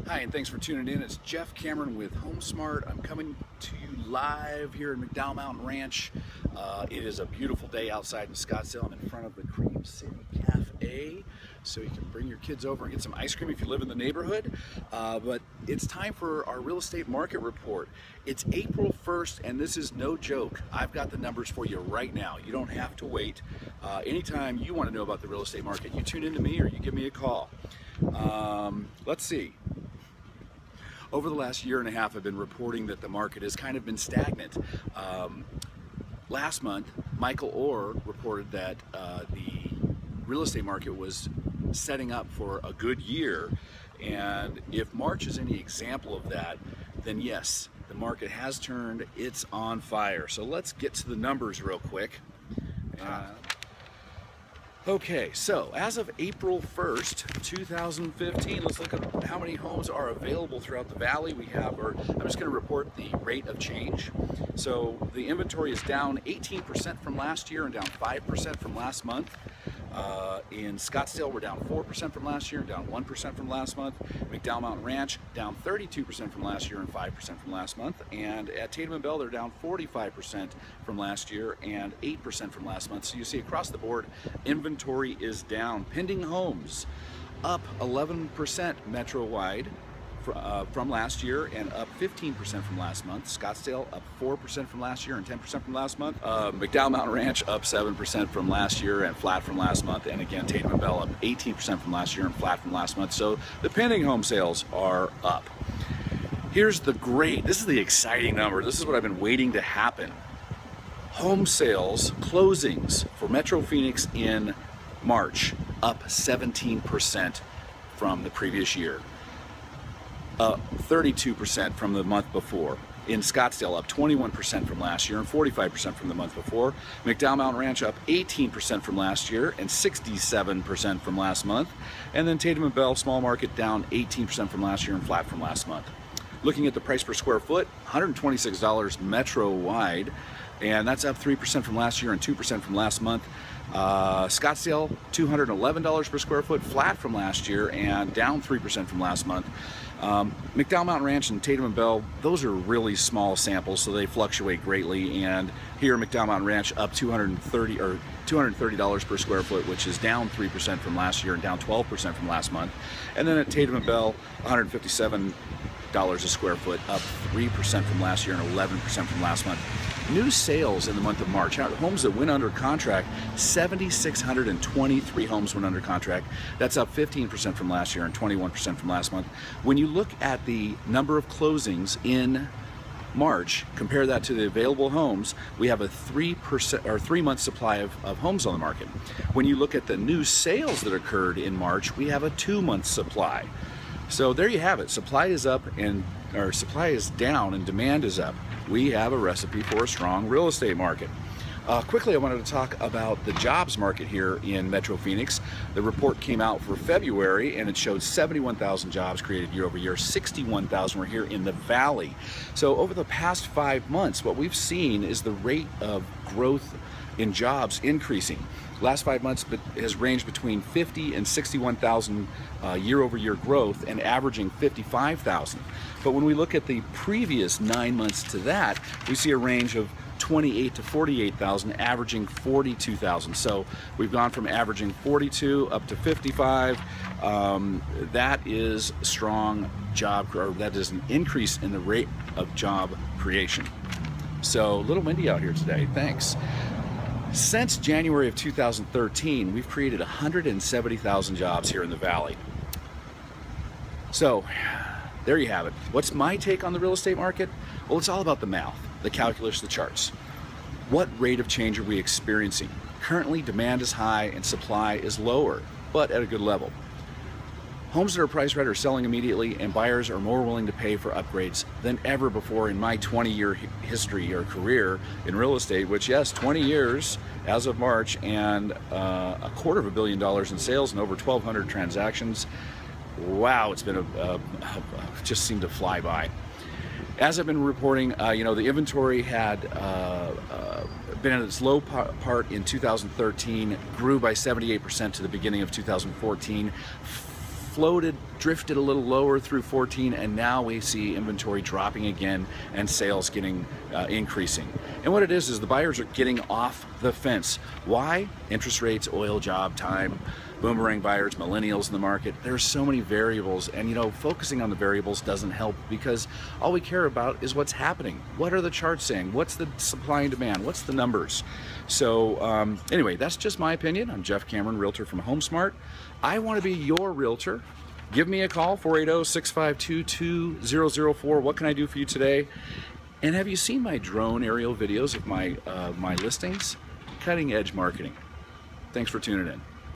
Hi, and thanks for tuning in. It's Jeff Cameron with HomeSmart. I'm coming to you live here in McDowell Mountain Ranch. It is a beautiful day outside in Scottsdale. I'm in front of the Cream City Cafe, so you can bring your kids over and get some ice cream if you live in the neighborhood. But it's time for our real estate market report. It's April 1st, and this is no joke. I've got the numbers for you right now. You don't have to wait. Anytime you want to know about the real estate market, you tune in to me or you give me a call. Let's see. Over the last year and a half, I've been reporting that the market has kind of been stagnant. Last month, Michael Orr reported that the real estate market was setting up for a good year. And if March is any example of that, then yes, the market has turned. It's on fire. So let's get to the numbers real quick. Okay, so as of April 1st, 2015, let's look at how many homes are available throughout the valley. I'm just going to report the rate of change. So the inventory is down 18% from last year and down 5% from last month. In Scottsdale, we're down 4% from last year and down 1% from last month. McDowell Mountain Ranch, down 32% from last year and 5% from last month. And at Tatum and Bell, they're down 45% from last year and 8% from last month. So you see across the board, inventory is down. Pending homes, up 11% metro-wide from last year and up 15% from last month. Scottsdale up 4% from last year and 10% from last month. McDowell Mountain Ranch up 7% from last year and flat from last month. And again, Tatum and Bell up 18% from last year and flat from last month. So the pending home sales are up. Here's this is the exciting number. This is what I've been waiting to happen. Home sales closings for Metro Phoenix in March up 17% from the previous year. 32% from the month before. In Scottsdale, up 21% from last year and 45% from the month before. McDowell Mountain Ranch up 18% from last year and 67% from last month. And then Tatum and Bell, small market, down 18% from last year and flat from last month. Looking at the price per square foot, $126 metro-wide, and that's up 3% from last year and 2% from last month. Scottsdale, $211 per square foot, flat from last year and down 3% from last month. McDowell Mountain Ranch and Tatum and Bell, those are really small samples, so they fluctuate greatly. And here, McDowell Mountain Ranch up $230 per square foot, which is down 3% from last year and down 12% from last month. And then at Tatum and Bell, $157 a square foot, up 3% from last year and 11% from last month. New sales in the month of March, homes that went under contract, 7,623 homes went under contract. That's up 15% from last year and 21% from last month. When you look at the number of closings in March, compare that to the available homes, we have a 3-month supply of homes on the market. When you look at the new sales that occurred in March, we have a 2-month supply. So there you have it. Supply is down and demand is up. We have a recipe for a strong real estate market. Quickly, I wanted to talk about the jobs market here in Metro Phoenix. The report came out for February and it showed 71,000 jobs created year over year. 61,000 were here in the valley. So over the past 5 months, what we've seen is the rate of growth in jobs increasing. Last 5 months has ranged between 50 and 61,000 year-over-year growth and averaging 55,000. But when we look at the previous 9 months to that, we see a range of 28 to 48,000, averaging 42,000. So we've gone from averaging 42 up to 55. That is strong job, or that is an increase in the rate of job creation. So a little windy out here today. Thanks. Since January of 2013, we've created 170,000 jobs here in the valley. So there you have it. What's my take on the real estate market? Well, it's all about the math, the calculus, the charts. What rate of change are we experiencing? Currently, demand is high and supply is lower, but at a good level. Homes that are priced right are selling immediately, and buyers are more willing to pay for upgrades than ever before in my 20-year history or career in real estate, which, yes, 20 years as of March, and $250 million in sales and over 1,200 transactions. Wow, it's been just seemed to fly by. As I've been reporting, the inventory had been at its low part in 2013, grew by 78% to the beginning of 2014, floated, drifted a little lower through 14, and now we see inventory dropping again and sales getting increasing. And what it is the buyers are getting off the fence. Why? Interest rates, oil, job time, boomerang buyers, millennials in the market. There's so many variables, and focusing on the variables doesn't help, because all we care about is what's happening. What are the charts saying? What's the supply and demand? What's the numbers? So anyway, that's just my opinion. I'm Jeff Cameron, Realtor from HomeSmart. I want to be your Realtor. Give me a call, 480-652-2004. What can I do for you today? And have you seen my drone aerial videos of my listings? Cutting edge marketing. Thanks for tuning in.